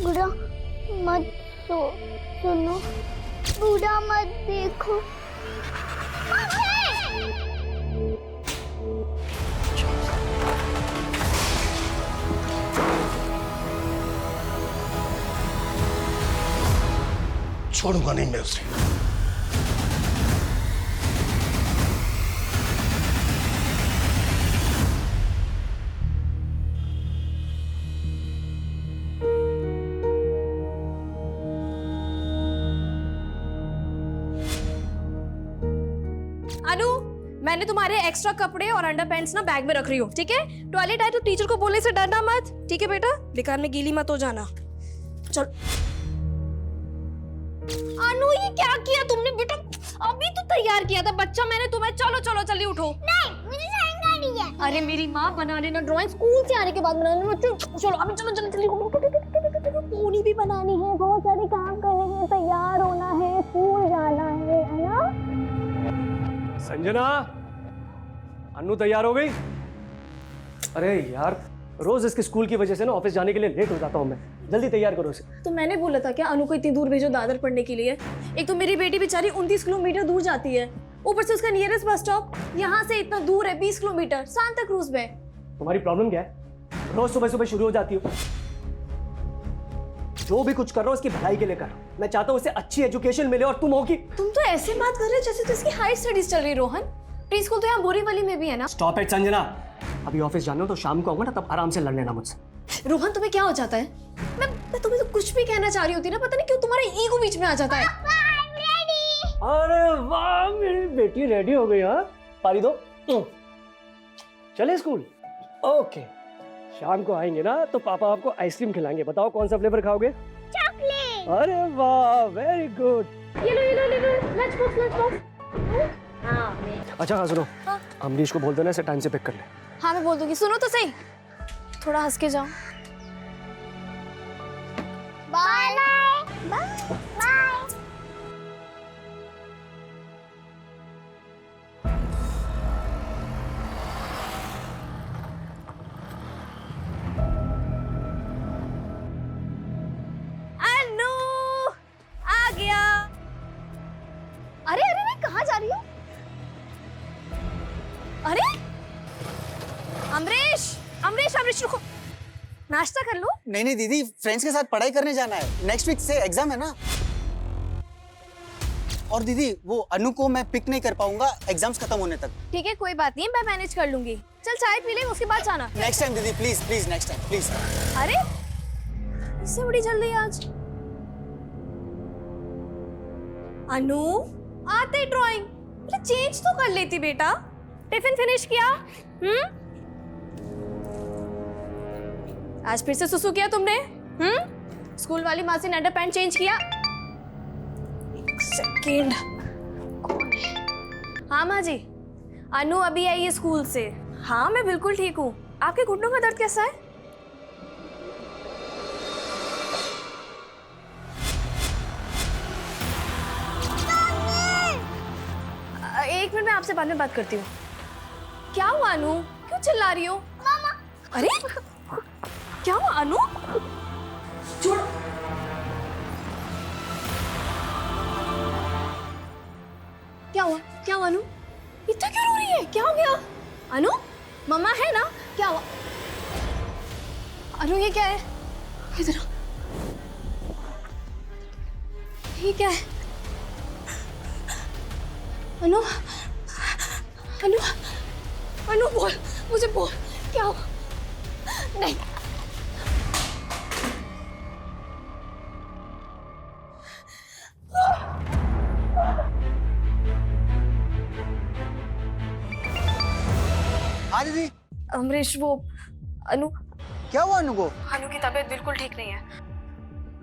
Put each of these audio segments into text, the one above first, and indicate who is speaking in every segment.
Speaker 1: बुरा मत सुनो, बुरा मत देखो।
Speaker 2: छोड़ूंगा नहीं मैं उसे।
Speaker 3: अनु, मैंने तुम्हारे एक्स्ट्रा कपड़े और अंडरपैंट्स ना बैग में रख रही हूँ, ठीक है? टॉयलेट आए तो टीचर को बोलने से डरना मत, ठीक है बेटा? बेकार में गीली मत हो जाना। चल। अनु, ये क्या किया तुमने बेटा? अभी तो तैयार किया था बच्चा मैंने तुम्हें। चलो चलो जल्दी उठो।
Speaker 1: नहीं, मुझे ड्राइंग करनी है।
Speaker 3: अरे मेरी माँ, बना देना ड्राइंग स्कूल से आने के बाद बना देना। चलो अभी चलो जल्दी जल्दी।
Speaker 1: पूरी भी बनानी है, बहुत सारे काम करने हैं, तैयार होना है, स्कूल जाना है ना?
Speaker 4: संजना, अन्नू तैयार हो गई? अरे यार, रोज इसके स्कूल की वजह से ना ऑफिस जाने के लिए लेट हो जाता हूँ मैं। जल्दी तैयार करो इसे।
Speaker 3: तो मैंने बोला था क्या अनु को इतनी दूर भेजो दादर पढ़ने के लिए? एक तो मेरी बेटी बेचारी 29 किलोमीटर दूर जाती है, ऊपर से उसका नियरेस्ट बस स्टॉप यहाँ से इतना दूर है, 20 किलोमीटर, सांता क्रूज में।
Speaker 4: तुम्हारी प्रॉब्लम क्या है? रोज सुबह सुबह शुरू हो जाती हो। जो भी कुछ कर रहा हो उसकी भलाई के लिए कर। मैं चाहता हूँ उसे अच्छी एजुकेशन मिले और तुम हो कि।
Speaker 3: तुम तो ऐसे बात कर रहे हो जैसे तो इसकी हाई स्टडीज चल रही। रोहन, प्री स्कूल तो यहाँ बोरीवली में भी है ना?
Speaker 4: Stop it Sanjana. अभी ऑफिस जाना हो तो शाम को आऊंगा ना, तब आराम से लड़ लेना मुझसे।
Speaker 3: रोहन, तुम्हें क्या हो जाता है? मैं तुम्हें तो कुछ भी कहना चाह रही होती ना, पता नहीं क्यों तुम्हारा ईगो बीच में आ जाता है।
Speaker 4: अरे वाह, मेरी बेटी रेडी हो गई। हाँ, पारी दो। चले स्कूल? ओके, शाम को आएंगे ना तो पापा आपको आइसक्रीम खिलाएंगे। बताओ कौन सा फ्लेवर खाओगे?
Speaker 1: चॉकलेट।
Speaker 4: अरे वाह, वेरी गुड।
Speaker 3: ये लो, लंच बॉक्स।
Speaker 4: अच्छा हाँ सुनो,
Speaker 3: हाँ?
Speaker 4: अमरीश को बोल देना इसे टाइम से पिक कर ले।
Speaker 3: हाँ मैं बोल दूंगी। सुनो तो सही, थोड़ा हंस के जाओ।
Speaker 1: Bye bye.
Speaker 3: अनु आ गया। अरे अरे मैं कहाँ जा रही हूँ? अरे अमरीश, अमरीश रुको, नाश्ता कर लो।
Speaker 5: नहीं दीदी, फ्रेंड्स के साथ पढ़ाई करने जाना है। नेक्स्ट वीक से एग्जाम है ना। और दीदी, वो अनु को मैं पिक नहीं कर पाऊंगा एग्जाम्स खत्म होने तक।
Speaker 3: ठीक है, कोई बात नहीं, मैं मैनेज कर लूंगी। चल चाय पी ले, उसके बाद जाना।
Speaker 5: नेक्स्ट टाइम दीदी, please please next time please.
Speaker 3: अरे इससे बड़ी जल्दी आज? अनु, आते ड्राइंग चेंज तो कर लेती बेटा। टिफिन फिनिश किया? आज फिर से सुसु किया तुमने? स्कूल वाली मासी ने अंडरपैंट चेंज किया? एक सेकेंड, कौन है? हाँ माँ जी, अनु अभी आई है स्कूल से। हाँ मैं बिल्कुल ठीक हूँ। आपके घुटनों का दर्द कैसा है? एक मिनट, मैं आपसे बाद में बात करती हूँ। क्या हुआ अनु, क्यों चिल्ला रही हो?
Speaker 1: मामा।
Speaker 3: अरे क्या हुआ अनु? छोड़। क्या हुआ अनु? इतना क्यों रो रही है? क्या हो गया? अनु, मम्मा है ना? क्या हुआ? अनु ये क्या है? इधर आओ। ये क्या है? अनु, अनु, अनु बोल, मुझे बोल, क्या हुआ? नहीं।
Speaker 5: हाँ दीदी।
Speaker 3: अमरीश, वो अनु।
Speaker 5: क्या हुआ अनु को?
Speaker 3: अनु की तबीयत बिल्कुल ठीक नहीं है।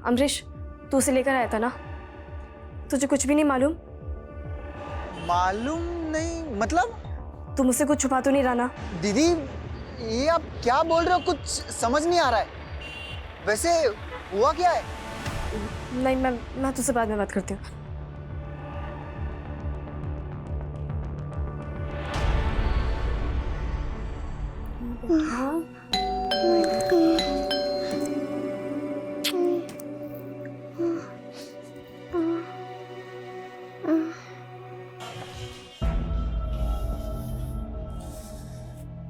Speaker 3: अमरीश, तू उसे लेकर आया था ना? तुझे कुछ भी नहीं मालूम?
Speaker 5: मालूम नहीं मतलब?
Speaker 3: तू मुझसे कुछ छुपा तो नहीं रहा ना?
Speaker 5: दीदी, ये आप क्या बोल रहे हो? कुछ समझ नहीं आ रहा है। वैसे हुआ क्या है?
Speaker 3: नहीं, मैं तुझसे बाद में बात करती हूँ। हाँ?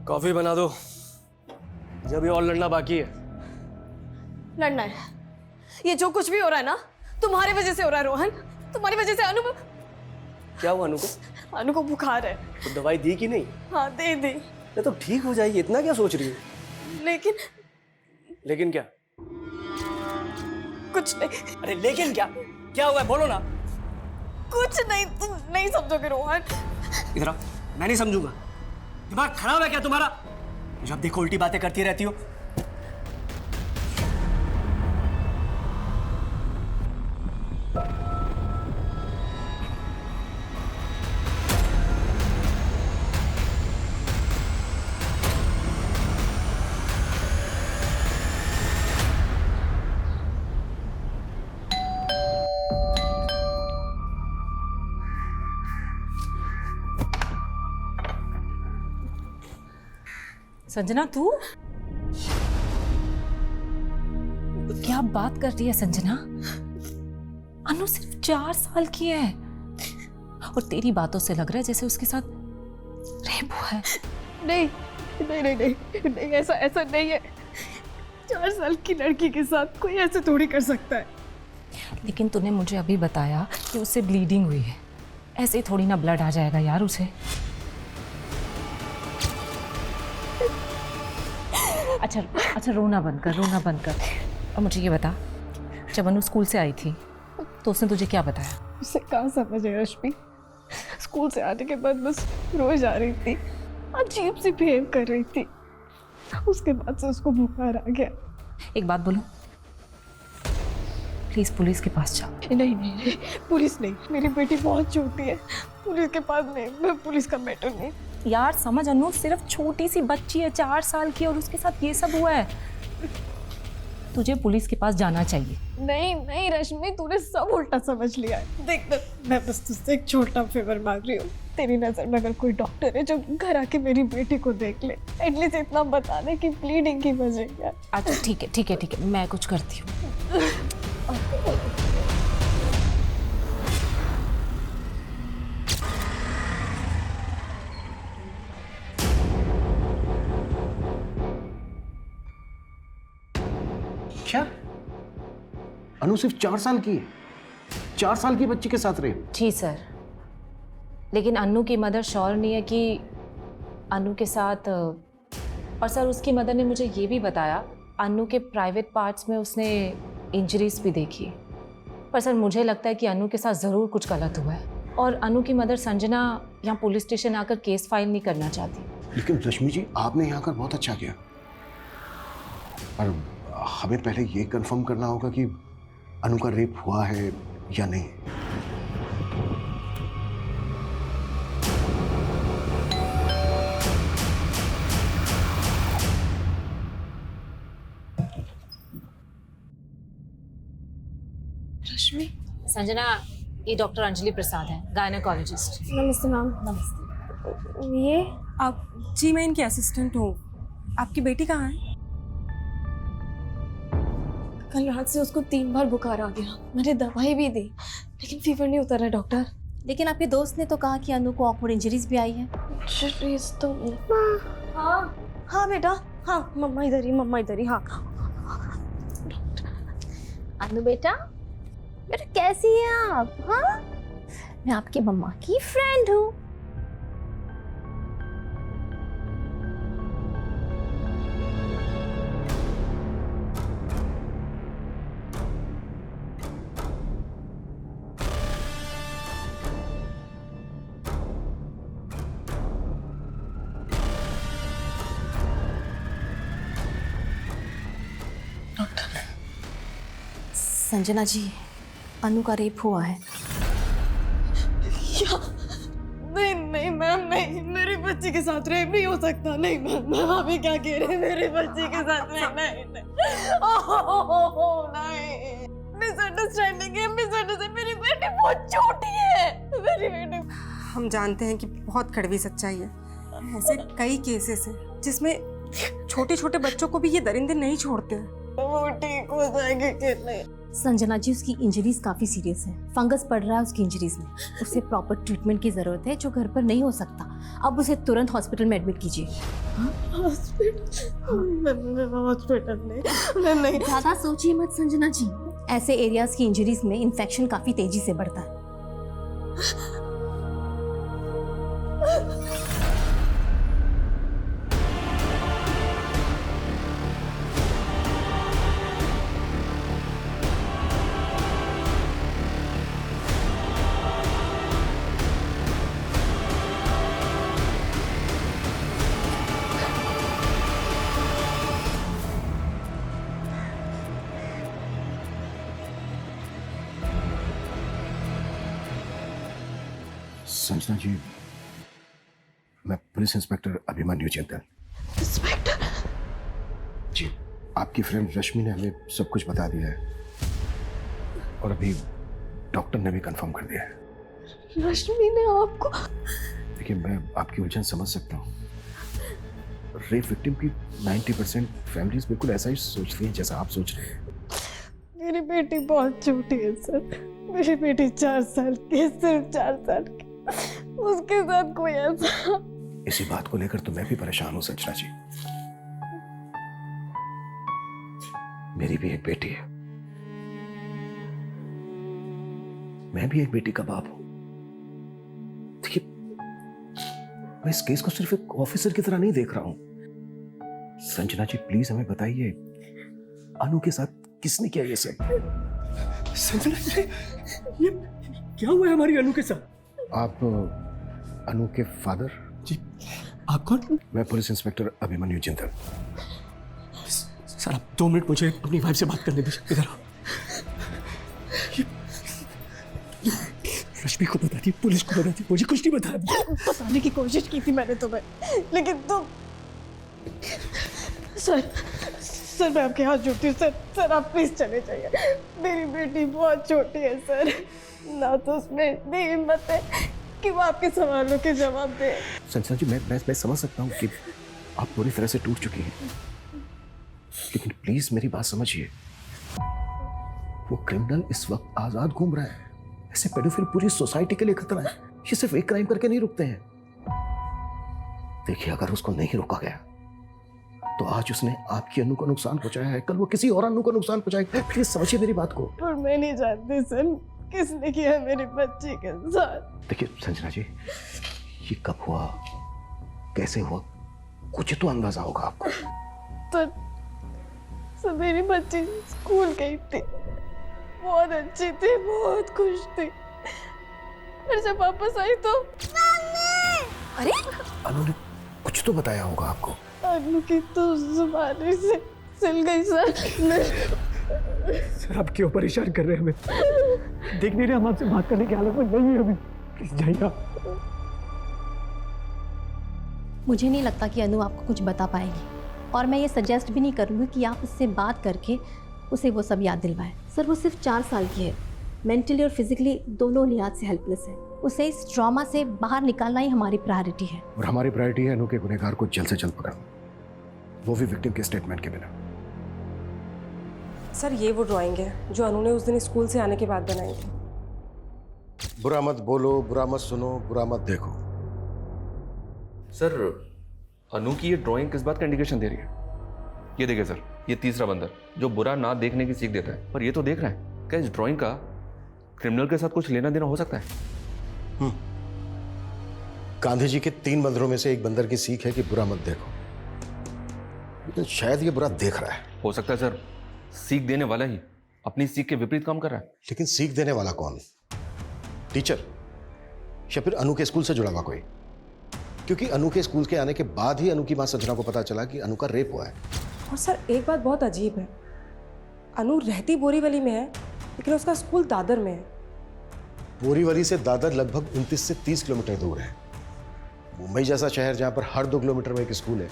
Speaker 4: कॉफी बना दो, जब भी और लड़ना बाकी है।
Speaker 3: लड़ना है? ये जो कुछ भी हो रहा है ना, तुम्हारी वजह से हो रहा है रोहन। तुम्हारी वजह से अनु
Speaker 4: क्या हुआ अनु को?
Speaker 3: अनु को बुखार है।
Speaker 4: तो दवाई दी कि नहीं?
Speaker 3: हाँ दे दी।
Speaker 4: ये तो ठीक हो जाएगी, इतना क्या सोच रही हो? लेकिन क्या?
Speaker 3: कुछ नहीं।
Speaker 4: अरे लेकिन क्या? क्या हुआ है बोलो ना।
Speaker 3: कुछ नहीं, तुम नहीं समझोगे रोहन।
Speaker 4: इधर आओ, मैं नहीं समझूंगा। दिमाग खराब है क्या तुम्हारा? जब देखो उल्टी बातें करती रहती हो।
Speaker 6: संजना तू क्या बात कर रही है संजना? अनु सिर्फ 4 साल की है और तेरी बातों से लग रहा है जैसे उसके साथ रेप हुआ है।
Speaker 3: नहीं नहीं नहीं नहीं नहीं, ऐसा नहीं है। 4 साल की लड़की के साथ कोई ऐसे थोड़ी कर सकता है।
Speaker 6: लेकिन तूने मुझे अभी बताया कि उससे ब्लीडिंग हुई है। ऐसे ही थोड़ी ना ब्लड आ जाएगा यार उसे। अच्छा रोना बंद कर। और मुझे ये बता, जब अनु स्कूल से आई थी तो उसने तुझे क्या बताया?
Speaker 3: उसे कहाँ समझ है रश्मि। स्कूल से आने के बाद बस रोज आ रही थी, अजीब सी बिहेव कर रही थी। उसके बाद से उसको बुखार आ गया।
Speaker 6: एक बात बोलूं, प्लीज पुलिस के पास जाओ।
Speaker 3: नहीं, पुलिस नहीं। मेरी बेटी बहुत छोटी है, पुलिस के पास नहीं। मैं पुलिस का मैटर नहीं।
Speaker 6: यार समझ, अनु सिर्फ छोटी सी बच्ची है, 4 साल की, और उसके साथ ये सब हुआ है। तुझे पुलिस के पास जाना चाहिए।
Speaker 3: नहीं रश्मि, तूने सब उल्टा समझ लिया है। देख मैं बस तुझसे एक छोटा फेवर मांग रही हूँ। तेरी नजर में अगर कोई डॉक्टर है जो घर आके मेरी बेटी को देख ले, एटलीस्ट इतना बता दे कि ब्लीडिंग की वजह क्या।
Speaker 6: अच्छा ठीक है, मैं कुछ करती हूँ।
Speaker 2: क्या? अनु सिर्फ 4 साल की है? 4 साल की बच्ची के साथ रेप?
Speaker 6: जी सर, लेकिन अनु की मदर श्योर नहीं है कि अनु के साथ। और सर उसकी मदर ने मुझे ये भी बताया अनु के प्राइवेट पार्ट्स में उसने इंजरीज भी देखी। पर सर मुझे लगता है कि अनु के साथ ज़रूर कुछ गलत हुआ है और अनु की मदर संजना यहाँ पुलिस स्टेशन आकर केस फाइल नहीं करना चाहती।
Speaker 2: लेकिन रश्मि जी, आपने यहाँ आकर बहुत अच्छा किया, पर हमें पहले ये कंफर्म करना होगा कि अनु का रेप हुआ है या नहीं।
Speaker 3: रश्मि,
Speaker 6: संजना, ये डॉक्टर अंजलि प्रसाद है, गायनेकोलॉजिस्ट।
Speaker 3: नमस्ते मैम।
Speaker 6: नमस्ते।
Speaker 3: ये
Speaker 7: आप? जी मैं इनकी असिस्टेंट हूँ। आपकी बेटी कहाँ है?
Speaker 3: कल रात से उसको 3 बार बुखार आ गया। मैंने दवाई भी दी लेकिन फीवर नहीं उतर रहा डॉक्टर।
Speaker 8: लेकिन आपके दोस्त ने तो कहा कि अनु को ऑकवर्ड इंजरीज भी आई है।
Speaker 3: इंजरीज तो हाँ बेटा, हाँ मम्मा इधर ही। हाँ
Speaker 8: अनु बेटा कैसी हैं आप? हाँ, मैं आपकी मम्मा की फ्रेंड हूँ। संजना जी, अनु का रेप हुआ है।
Speaker 3: नहीं मैम, नहीं, मेरी बच्ची के साथ रेप नहीं हो सकता। नहीं मैम, आप ये क्या कह रहे हैं? मेरी बच्ची के साथ नहीं। मिसअंडरस्टैंडिंग है, मिसअंडरस्टैंडिंग। मेरी बेटी बहुत छोटी है, मेरी बेटी।
Speaker 7: हम जानते हैं कि बहुत कड़वी सच्चाई है। ऐसे कई केसेस हैं जिसमें छोटे छोटे बच्चों को भी ये दरिंदे नहीं छोड़ते हैं। वो ठीक हो जाएगी कि नहीं?
Speaker 8: संजना जी, उसकी इंजरीज काफी सीरियस है। फंगस पड़ रहा है उसकी इंजरीज में। उसे प्रॉपर ट्रीटमेंट की जरूरत है जो घर पर नहीं हो सकता। अब उसे तुरंत हॉस्पिटल में एडमिट कीजिए।
Speaker 7: हॉस्पिटल नहीं।
Speaker 8: ज्यादा सोचिए मत संजना जी। ऐसे एरियाज की इंजरीज में इन्फेक्शन काफी तेजी से बढ़ता है।
Speaker 2: संजना जी, मैं पुलिस इंस्पेक्टर अभिमन्यु चिंतन।
Speaker 7: इंस्पेक्टर
Speaker 2: जी, आपकी फ्रेंड रश्मि ने हमें सब कुछ बता दिया है और अभी डॉक्टर ने भी कंफर्म कर दिया है।
Speaker 7: रश्मि ने आपको?
Speaker 2: देखिए, मैं आपकी उलझन समझ सकता हूँ। रेप विक्टिम की 90% फैमिलीज बिल्कुल ऐसा ही सोचती हैं जैसा आप सोच रहे हैं।
Speaker 7: मेरी बेटी बहुत छोटी है सर। मेरी बेटी 4 साल की है, सिर्फ 4 साल की। उसके साथ कोई ऐसा।
Speaker 2: इसी बात को लेकर तो मैं भी परेशान हूं संजना जी। मेरी भी एक बेटी है, मैं भी एक बेटी का बाप हूं। देखिए, मैं इस केस को सिर्फ एक ऑफिसर की तरह नहीं देख रहा हूं। संजना जी, प्लीज हमें बताइए, अनु के साथ किसने किया ये सब?
Speaker 4: संजना जी, ये क्या हुआ है हमारी अनु के साथ?
Speaker 2: आप अनु के फादर?
Speaker 4: जी, आप कौन?
Speaker 2: मैं पुलिस इंस्पेक्टर अभिमन्यु चिंतन।
Speaker 4: सर, आप 2 मिनट मुझे अपनी वाइफ से बात करने दीजिए। इधर आओ। रश्मि को बता दी, पुलिस को बता दी, मुझे कुछ नहीं बताया।
Speaker 7: बताने की कोशिश की थी मैंने तुम्हें, लेकिन तुम। सर मैं आपके हाथ जोड़ती हूँ सर आप प्लीज चले जाइए। मेरी बेटी बहुत छोटी है सर, ना तो उसमें इतनी हिम्मत है कि वो आपके सवालों के जवाब दे।
Speaker 2: संजना जी, मैं समझ सकता हूँ कि आप पूरी तरह से टूट चुकी हैं, लेकिन प्लीज मेरी बात समझिए। वो क्रिमिनल इस वक्त आजाद घूम रहा है। ऐसे पेडोफिल पूरी सोसाइटी के लिए खतरा है। ये सिर्फ एक क्राइम करके नहीं रुकते हैं। देखिए, अगर उसको नहीं रोका गया तो आज उसने आपकी अनु को नुकसान पहुंचाया है, कल वो किसी और अनु को नुकसान पहुंचाएगा। प्लीज समझिए मेरी बात को।
Speaker 7: और मैं नहीं जानती सर किसने किया है मेरी बच्ची के साथ।
Speaker 2: देखिए संजना जी, ये कब हुआ, कैसे हुआ, कुछ तो अंदाजा होगा आपको।
Speaker 7: तो मेरी बच्ची स्कूल गई थी, बहुत अच्छी थी, बहुत खुश थी। फिर जब वापस आई तो
Speaker 8: अरे
Speaker 2: अनु ने कुछ तो बताया होगा आपको।
Speaker 7: अनु की तो जुबानी से सिल गई सर।
Speaker 4: सर, आप क्यों परेशान कर रहे हैं हमें? देख नहीं रहे हम आपसे बात करने की हालत में नहीं है अभी। प्लीज जाइए आप।
Speaker 8: मुझे नहीं लगता कि अनु आपको कुछ बता पाएगी, और मैं ये सजेस्ट भी नहीं करूँगी कि आप उससे बात करके उसे वो सब याद दिलवाएं। सर, वो सिर्फ 4 साल की है, मेंटली और फिजिकली दोनों लिहाज से हेल्पलेस है। उसे इस ट्रॉमा से बाहर निकालना ही हमारी प्रायोरिटी है।
Speaker 2: और हमारी प्रायोरिटी है अनु के गुनहगार को जल्द से जल्द पकड़ना, वो भी विक्टिम के स्टेटमेंट के बिना।
Speaker 7: सर, ये वो ड्राइंग है जो अनु ने उस दिन स्कूल से आने के बाद बनाई थी।
Speaker 2: बुरा मत बोलो, बुरा मत सुनो, बुरा मत देखो।
Speaker 9: सर, अनु की ये ड्राइंग किस बात का इंडिकेशन दे रही है? ये देखिए सर, ये तीसरा बंदर जो बुरा ना देखने की सीख देता है, पर ये तो देख रहा है। क्या इस ड्राइंग का क्रिमिनल के साथ कुछ लेना देना हो सकता है?
Speaker 2: गांधी जी के 3 बंदरों में से एक बंदर की सीख है कि बुरा मत देखो, लेकिन शायद ये बुरा देख रहा है।
Speaker 9: हो सकता है सर, सीख देने वाला ही अपनी सीख के विपरीत काम कर रहा है।
Speaker 2: लेकिन सीख देने वाला कौन? टीचर या फिर अनु के स्कूल से जुड़ा हुआ कोई? क्योंकि अनु के स्कूल के आने के बाद ही अनु की मां संजना को पता चला कि अनु का रेप हुआ है।
Speaker 7: और सर, एक बात बहुत अजीब है, अनु रहती बोरीवली में है, लेकिन उसका स्कूल दादर में है।
Speaker 2: बोरीवली से दादर लगभग 29 से 30 किलोमीटर दूर है। मुंबई जैसा शहर जहां पर हर 2 किलोमीटर में एक स्कूल है,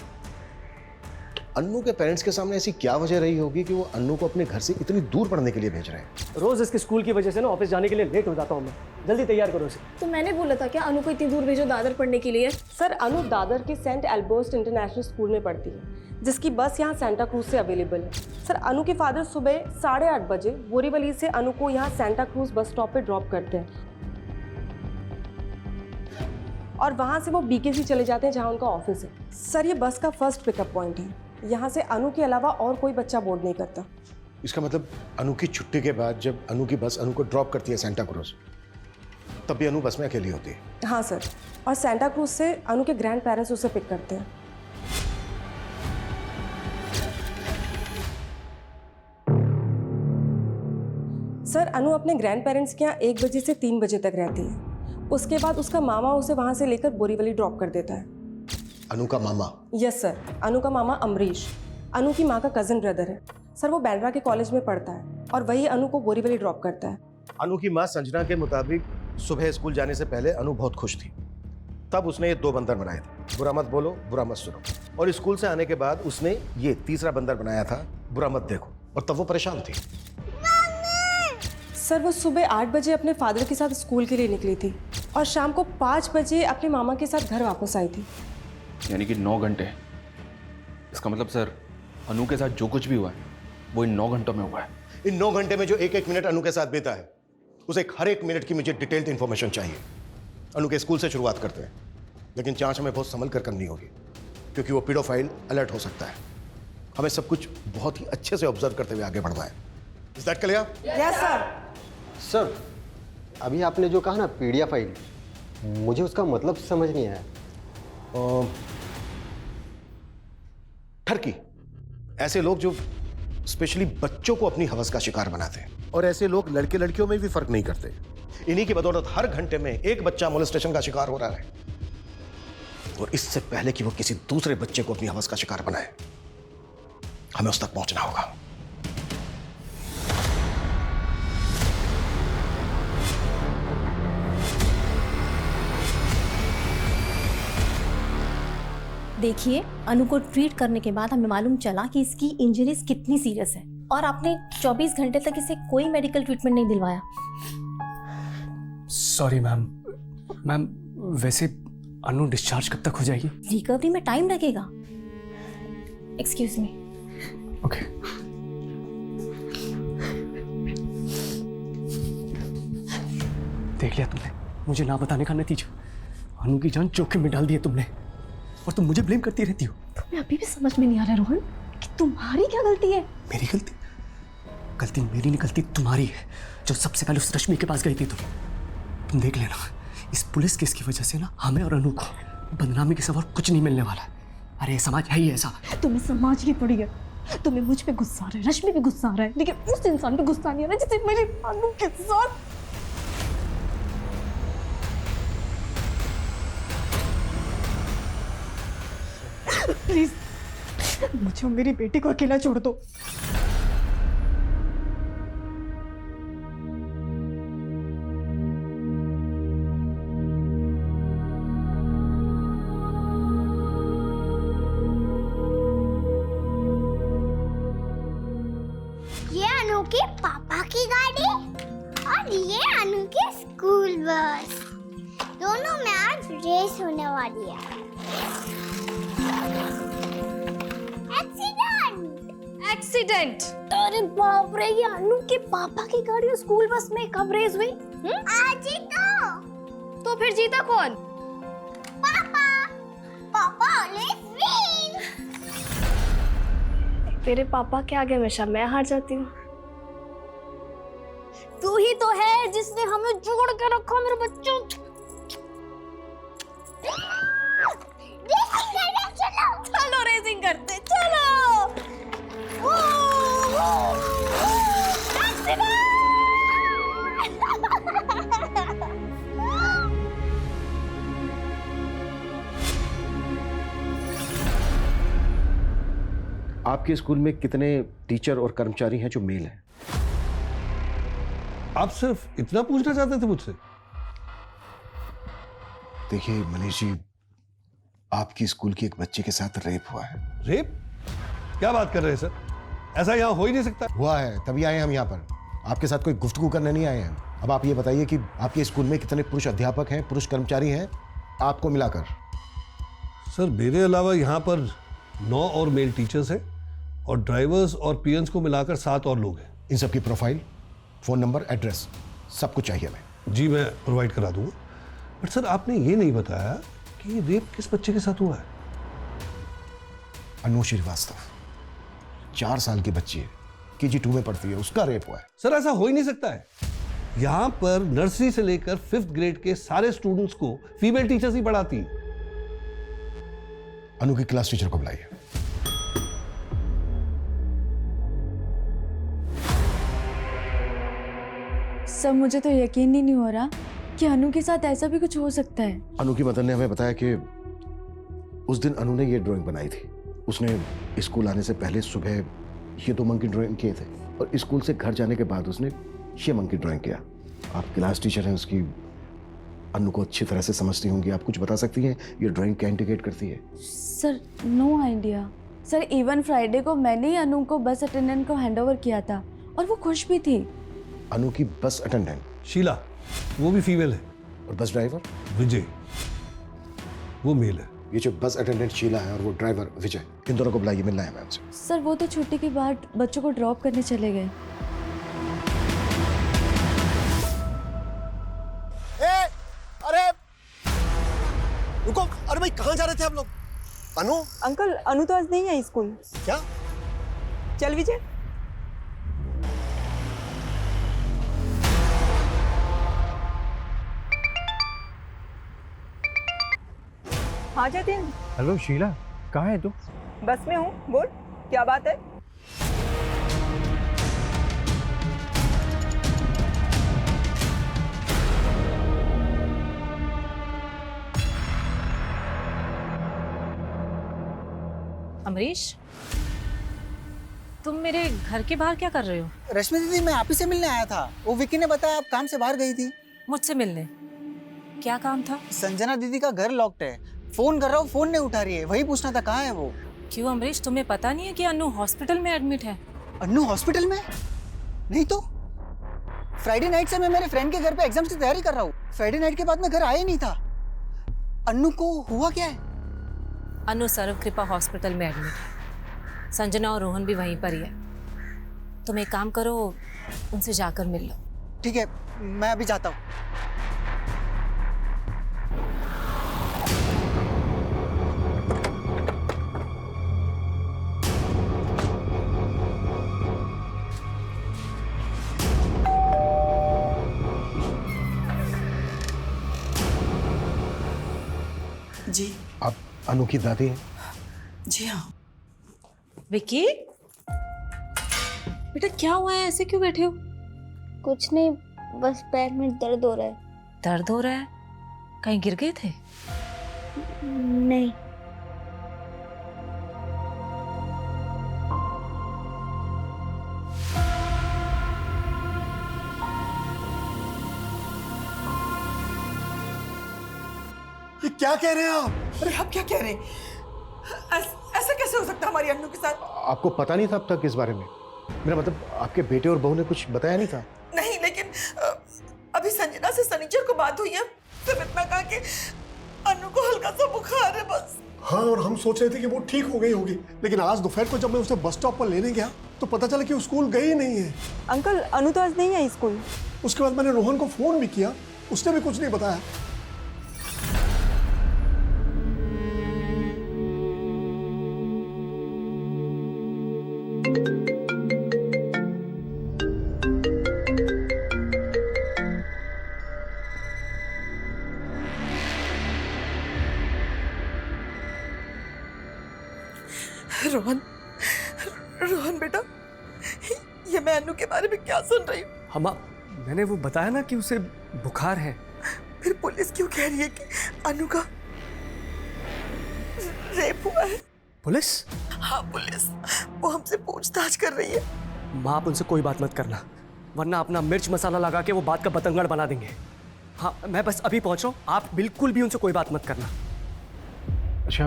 Speaker 2: तो अन्नू के पेरेंट्स के सामने ऐसी क्या वजह रही होगी कि वो अन्नू को अपने घर से इतनी दूर पढ़ने के लिए भेज रहे हैं?
Speaker 4: रोज इसके स्कूल की वजह से ना ऑफिस जाने के लिए लेट हो जाता हूँ मैं। जल्दी तैयार करो इसे।
Speaker 3: तो मैंने बोला था क्या अनु को इतनी दूर भेजो दादर पढ़ने के लिए?
Speaker 7: सर अनु दादर के सेंट एल्बर्ट इंटरनेशनल स्कूल में पढ़ती है, जिसकी बस यहाँ सेंटा क्रूज से अवेलेबल है। सर अनु के फादर सुबह 8:30 बजे बोरीवली से अनु को यहाँ सेंटा क्रूज बस स्टॉप पे ड्रॉप करते हैं और वहाँ से वो बीकेसी चले जाते हैं जहाँ उनका ऑफिस है। सर ये बस का फर्स्ट पिकअप पॉइंट है। यहाँ से अनु के अलावा और कोई बच्चा बोर्ड नहीं करता।
Speaker 2: इसका मतलब अनु की छुट्टी के बाद जब अनु की बस अनु को ड्रॉप करती है सेंटा क्रूज, तब भी अनु बस में अकेली होती है?
Speaker 7: हाँ सर, और सेंटा क्रूज से अनु के ग्रैंड पेरेंट्स उसे पिक करते हैं। सर अनु अपने ग्रैंड पेरेंट्स के यहाँ 1 बजे से 3 बजे तक रहती है। उसके बाद उसका मामा उसे वहाँ से लेकर बोरीवली ड्रॉप कर देता है।
Speaker 2: अनु का मामा?
Speaker 7: यस सर, अनु का मामा अमरीश अनु की माँ का कजिन ब्रदर है। सर वो बैंड्रा के कॉलेज में पढ़ता है और वही अनु को बोरीवली ड्रॉप करता है।
Speaker 2: अनु की माँ संजना के मुताबिक सुबह स्कूल जाने से पहले अनु बहुत खुश थी, तब उसने ये 2 बंदर बनाए थे, बुरा मत बोलो बुरा मत सुनो, और स्कूल से आने के बाद उसने ये तीसरा बंदर बनाया था, बुरा मत देखो, और तब वो परेशान थी।
Speaker 7: सर वो सुबह 8 बजे अपने फादर के साथ स्कूल के लिए निकली थी और शाम को 5 बजे अपने मामा के साथ घर वापस आई थी।
Speaker 9: यानी कि 9 घंटे। इसका मतलब सर अनु के साथ जो कुछ भी हुआ है वो इन 9 घंटों में हुआ है।
Speaker 2: इन 9 घंटे में जो एक एक मिनट अनु के साथ बीता है, उसे हर एक मिनट की मुझे डिटेल्ड इंफॉर्मेशन चाहिए। अनु के स्कूल से शुरुआत करते हैं, लेकिन जांच हमें बहुत संभल कर करनी होगी क्योंकि वो पीडोफाइल अलर्ट हो सकता है। हमें सब कुछ बहुत ही अच्छे से ऑब्जर्व करते हुए आगे बढ़ना है। Is that clear?
Speaker 7: Yes sir.
Speaker 10: Sir अभी आपने जो कहा ना पीडिया फाइल, मुझे उसका मतलब समझ नहीं आया।
Speaker 2: ठरकी, ऐसे लोग जो स्पेशली बच्चों को अपनी हवस का शिकार बनाते हैं, और ऐसे लोग लड़के लड़कियों में भी फर्क नहीं करते। इन्हीं की बदौलत हर घंटे में एक बच्चा मोलेस्टेशन का शिकार हो रहा है, और इससे पहले कि वो किसी दूसरे बच्चे को अपनी हवस का शिकार बनाए, हमें उस तक पहुंचना होगा।
Speaker 8: देखिए, अनु को ट्रीट करने के बाद हमें मालूम चला कि इसकी इंजरीज कितनी सीरियस है, और आपने 24 घंटे तक इसे कोई मेडिकल ट्रीटमेंट नहीं दिलवाया।
Speaker 4: सॉरी मैम, वैसे अनु डिस्चार्ज कब तक हो जाएगी?
Speaker 8: रिकवरी में टाइम लगेगा। Excuse me.
Speaker 4: ओके। देख लिया तुमने मुझे ना बताने का नतीजा। अनु की जान जोखिम में डाल दी है तुमने, और तुम मुझे ब्लेम करती रहती हो।
Speaker 8: तुम्हें अभी भी समझ में नहीं आ रहा रोहन कि तुम्हारी क्या गलती है?
Speaker 4: मेरी गलती? गलती मेरी नहीं, गलती तुम्हारी है, जो सबसे पहले उस रश्मि के पास गई थी। तुम देख लेना, इस पुलिस केस की वजह से ना हमें और अनु को बदनामी के सिवा कुछ नहीं मिलने वाला है। अरे समाज है ही ऐसा।
Speaker 8: तुम्हें समाज की पड़ी है। तुम्हें मुझ पे गुस्सा आ रहा है, रश्मि पे गुस्सा आ रहा है, लेकिन उस इंसान पे गुस्सा नहीं आ रहा जिसे मेरी अनु के साथ। प्लीज मुझे और मेरी बेटी को अकेला छोड़ दो।
Speaker 1: ये अनु के पापा की गाड़ी और ये अनु की स्कूल बस, दोनों में आज रेस होने वाली है।
Speaker 3: एक्सीडेंट? अरे बाप रे, ये अनु के पापा की गाड़ी और स्कूल बस में कब रेस हुई?
Speaker 1: आज ही
Speaker 3: तो फिर जीता कौन?
Speaker 1: पापा। पापा ऑलवेज विन।
Speaker 3: तेरे पापा के आगे हमेशा मैं हार जाती हूँ। तू ही तो है जिसने हमें जोड़ के रखा मेरे बच्चों। चलो रेसिंग करते, चलो।
Speaker 2: आपके स्कूल में कितने टीचर और कर्मचारी हैं जो मेल हैं?
Speaker 11: आप सिर्फ इतना पूछना चाहते थे मुझसे?
Speaker 2: देखिए मनीष जी, आपकी स्कूल की एक बच्चे के साथ रेप हुआ है।
Speaker 11: रेप? क्या बात कर रहे हैं सर? ऐसा यहाँ हो ही नहीं सकता।
Speaker 2: हुआ है, तभी आए हम यहाँ पर। आपके साथ कोई गुफ्तगू करने नहीं आए हैं। अब आप ये बताइए कि आपके स्कूल में कितने पुरुष अध्यापक हैं, पुरुष कर्मचारी हैं आपको मिलाकर?
Speaker 11: सर मेरे अलावा यहाँ पर 9 और मेल टीचर्स हैं और ड्राइवर्स और पीएन्स को मिलाकर 7 और लोग हैं।
Speaker 2: इन सब की प्रोफाइल, फोन नंबर, एड्रेस सब कुछ चाहिए हमें।
Speaker 11: जी मैं प्रोवाइड करा दूंगा। बट सर आपने ये नहीं बताया कि ये रेप किस बच्चे के साथ हुआ है?
Speaker 2: अनु श्रीवास्तव, 4 साल की बच्ची है, KG2 में पढ़ती है, उसका रेप हुआ है।
Speaker 11: सर ऐसा हो ही नहीं सकता है। यहाँ पर नर्सरी से लेकर 5th ग्रेड के सारे स्टूडेंट्स को फीमेल टीचर्स ही पढ़ाती हैं।
Speaker 2: अनु की क्लास टीचर को बुलाइए।
Speaker 12: सर मुझे तो यकीन ही नहीं हो रहा कि अनु के साथ ऐसा भी कुछ हो सकता है।
Speaker 2: अनु की मदर ने हमें बताया कि उस दिन अनु ने ये ड्राइंग बनाई थी। उसने स्कूल आने से पहले सुबह ये 2 मंकी ड्राइंग किए थे और स्कूल से घर जाने के बाद उसने ये मंकी ड्राइंग किया। आप क्लास टीचर हैं उसकी, अनु को अच्छी तरह से समझती होंगी, आप कुछ बता सकती हैं ये ड्राइंग क्या इंडिकेट करती है?
Speaker 12: Sir no idea. Sir even Friday को मैंने ही अनु को बस अटेंडेंट को हैंडओवर किया था और वो खुश भी थी।
Speaker 2: अनु की बस अटेंडेंट
Speaker 11: शीला, वो भी फीमेल है।
Speaker 2: और बस ड्राइवर
Speaker 11: विजय, वो मेल है।
Speaker 2: ये जो बस अटेंडेंट शीला है और वो ड्राइवर विजय, इन दोनों को बुलाइए, मिलना है मैम से।
Speaker 12: सर वो तो छुट्टी के बाद बच्चों को ड्रॉप करने चले गए।
Speaker 10: अरे रुको, अरे भाई कहाँ जा रहे थे आप लोग? अनु?
Speaker 7: अंकल अनु तो आज नहीं आई स्कूल।
Speaker 10: क्या?
Speaker 7: चल विजय। हाँ जतिन।
Speaker 4: हेलो शीला, कहाँ है तू?
Speaker 7: बस में हूँ, बोल क्या बात है?
Speaker 6: अमरीश, तुम मेरे घर के बाहर क्या कर रहे हो?
Speaker 5: रश्मि दीदी, मैं आप ही से मिलने आया था। वो विकी ने बताया आप काम से बाहर गई थी।
Speaker 6: मुझसे मिलने? क्या काम था?
Speaker 5: संजना दीदी का घर लॉक्ड है, फोन कर रहा हूँ, फोन नहीं उठा रही है, वही पूछना था कहाँ है वो।
Speaker 6: क्यों अमरीश, तुम्हें पता नहीं है कि अनु हॉस्पिटल में एडमिट है?
Speaker 5: अनु हॉस्पिटल में? नहीं तो फ्राइडे नाइट से मैं मेरे फ्रेंड के घर पे एग्जाम्स की तैयारी कर रहा हूँ। फ्राइडे नाइट के बाद मैं घर आया नहीं था। अनु को हुआ क्या है?
Speaker 6: अनु सर्वकृपा हॉस्पिटल में एडमिट है। संजना और रोहन भी वहीं पर ही है। तुम एक काम करो, उनसे जाकर मिल लो।
Speaker 5: ठीक है, मैं अभी जाता हूँ।
Speaker 13: जी
Speaker 2: आप अनु की दादी हैं?
Speaker 13: जी हाँ।
Speaker 6: विकी, बेटा क्या हुआ है, ऐसे क्यों बैठे हो?
Speaker 1: कुछ नहीं, बस पैर में दर्द हो रहा है।
Speaker 6: दर्द हो रहा है? कहीं गिर गए थे?
Speaker 1: नहीं।
Speaker 13: ये क्या कह रहे हैं आप? अरे आप क्या कह रहे हैं? ऐसा कैसे हो सकता है हमारी अनु के साथ?
Speaker 2: आपको पता नहीं था अब तक इस बारे में? मेरा मतलब आपके बेटे और बहू ने कुछ बताया नहीं था?
Speaker 13: नहीं, लेकिन अभी संजना से सनीचर को बात हुई है। सिर्फ इतना कहा कि अनु को हल्का सा बुखार है बस।
Speaker 14: हाँ, और हम सोच रहे थे कि वो ठीक हो गई होगी, लेकिन आज दोपहर को जब मैं उसे बस स्टॉप पर लेने गया तो पता चला कि वो स्कूल गई ही नहीं है।
Speaker 7: अंकल अनु तो आज नहीं आई स्कूल।
Speaker 14: उसके बाद मैंने रोहन को फोन भी किया, उसने भी कुछ नहीं बताया।
Speaker 13: रोहन, रोहन बेटा, ये मैं अनु के बारे में क्या सुन रही हूँ?
Speaker 4: हम मैंने वो बताया ना कि उसे बुखार है।
Speaker 13: फिर पुलिस क्यों कह रही है कि अनु का रेप हुआ है?
Speaker 4: पुलिस?
Speaker 13: हाँ पुलिस, वो हमसे पूछताछ कर रही है।
Speaker 4: माँ, आप उनसे कोई बात मत करना, वरना अपना मिर्च मसाला लगा के वो बात का बतंगड़ बना देंगे। हाँ, मैं बस अभी पहुंच रहा हूँ, आप बिल्कुल भी उनसे कोई बात मत करना।
Speaker 2: अच्छा,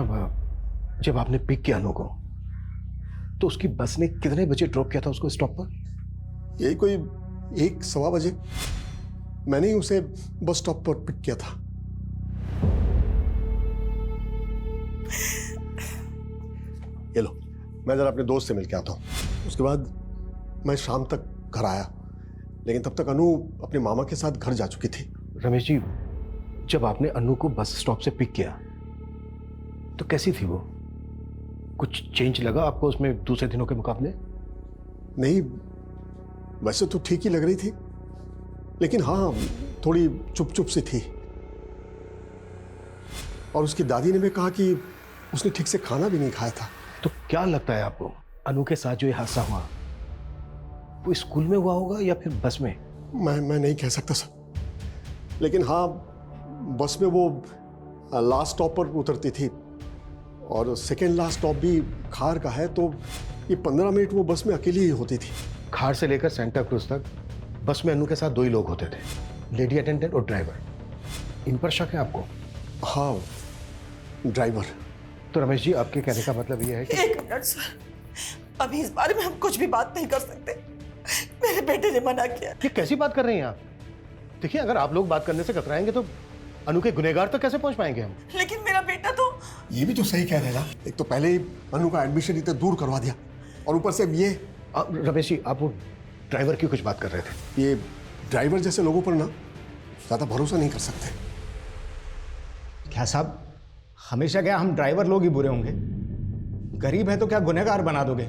Speaker 2: जब आपने पिक किया अनु को तो उसकी बस ने कितने बजे ड्रॉप किया था उसको स्टॉप पर?
Speaker 14: यही कोई 1-1:15 बजे मैंने ही उसे बस स्टॉप पर पिक किया था। ये लो, मैं जरा अपने दोस्त से मिल के आता हूँ। उसके बाद मैं शाम तक घर आया, लेकिन तब तक अनु अपने मामा के साथ घर जा चुकी थी।
Speaker 2: रमेश जी, जब आपने अनु को बस स्टॉप से पिक किया तो कैसी थी वो? कुछ चेंज लगा आपको उसमें दूसरे दिनों के मुकाबले?
Speaker 14: नहीं, वैसे तो ठीक ही लग रही थी, लेकिन हाँ थोड़ी चुप चुप सी थी। और उसकी दादी ने भी कहा कि उसने ठीक से खाना भी नहीं खाया था।
Speaker 2: तो क्या लगता है आपको, अनु के साथ जो ये हादसा हुआ वो स्कूल में हुआ होगा या फिर बस में?
Speaker 14: मैं नहीं कह सकता सर, लेकिन हाँ बस में वो लास्ट स्टॉप पर उतरती थी और सेकेंड लास्ट स्टॉप भी खार का है, तो ये 15 मिनट वो बस में अकेली ही होती थी।
Speaker 2: खार से लेकर सेंटा क्रूज तक बस में अनु के साथ 2 ही लोग होते थे, लेडी अटेंडेंट और ड्राइवर। इन पर शक है आपको?
Speaker 14: हाँ, ड्राइवर।
Speaker 2: तो रमेश जी, आपके कहने का मतलब ये है कि
Speaker 13: 1 मिनट सर, अभी इस बारे में हम कुछ भी बात नहीं कर सकते। मेरे बेटे ने मना किया।
Speaker 2: ये कैसी बात कर रही हैं आप? देखिए, अगर आप लोग बात करने से कतराएंगे तो अनु के गुनहगार तक कैसे पहुंच पाएंगे हम?
Speaker 13: लेकिन मेरा बेटा तो...
Speaker 14: ये भी तो सही कह रहे ना, एक तो पहले ही अनु का एडमिशन इतना दूर करवा दिया और ऊपर से अब ये।
Speaker 2: रमेश जी, आप वो ड्राइवर की कुछ बात कर रहे थे।
Speaker 14: ये ड्राइवर जैसे लोगों पर ना ज्यादा भरोसा नहीं कर सकते।
Speaker 15: क्या साहब, हमेशा क्या हम ड्राइवर लोग ही बुरे होंगे? गरीब है तो क्या गुनहगार बना दोगे?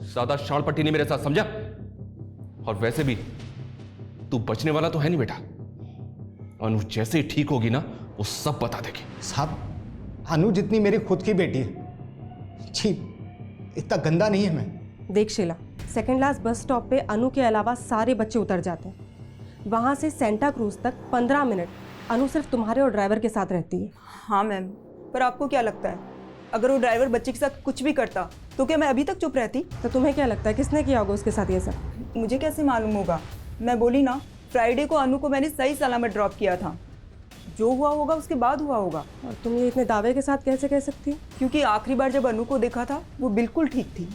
Speaker 9: ज्यादा शाल पट्टी नहीं मेरे साथ, समझा? और वैसे भी तू बचने वाला तो है नहीं बेटा। अनु जैसे ही ठीक होगी ना, वो सब बता देगी।
Speaker 15: साहब, अनु जितनी मेरी खुद की बेटी है। छी, इतना गंदा नहीं है मैं।
Speaker 7: देख Sheela, second last bus stop पे अनु के अलावा सारे बच्चे उतर जाते हैं। वहाँ से सेंटा क्रूज तक 15 मिनट अनु सिर्फ तुम्हारे और ड्राइवर के साथ रहती है।
Speaker 13: हाँ मैम, पर आपको क्या लगता है अगर वो ड्राइवर बच्चे के साथ कुछ भी करता तो क्या मैं अभी तक चुप रहती?
Speaker 7: तो तुम्हें क्या लगता है किसने किया होगा उसके साथ ये सब?
Speaker 13: मुझे कैसे मालूम होगा? मैं बोली ना, फ्राइडे को अनु को मैंने सही सलामत ड्रॉप किया था। जो हुआ होगा उसके बाद हुआ होगा।
Speaker 7: और तुम ये इतने दावे के साथ कैसे कह सकती हो?
Speaker 13: क्योंकि आखिरी बार जब अनु को देखा था वो बिल्कुल ठीक थी।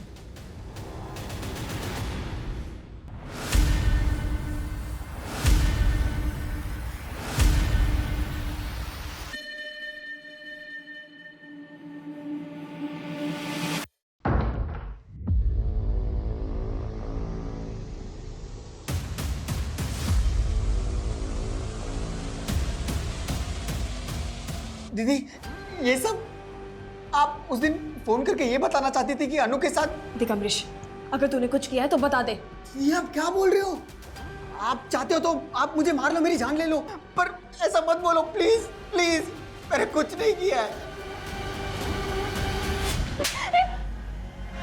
Speaker 5: दीदी, ये सब आप उस दिन फोन करके ये बताना चाहती थी कि अनु के साथ...
Speaker 3: देख अमरीश, अगर तूने कुछ किया है तो बता दे।
Speaker 5: ये आप क्या बोल रहे हो? आप चाहते हो तो आप मुझे मार लो, मेरी जान ले लो, पर ऐसा मत बोलो प्लीज प्लीज। मैंने कुछ नहीं किया है।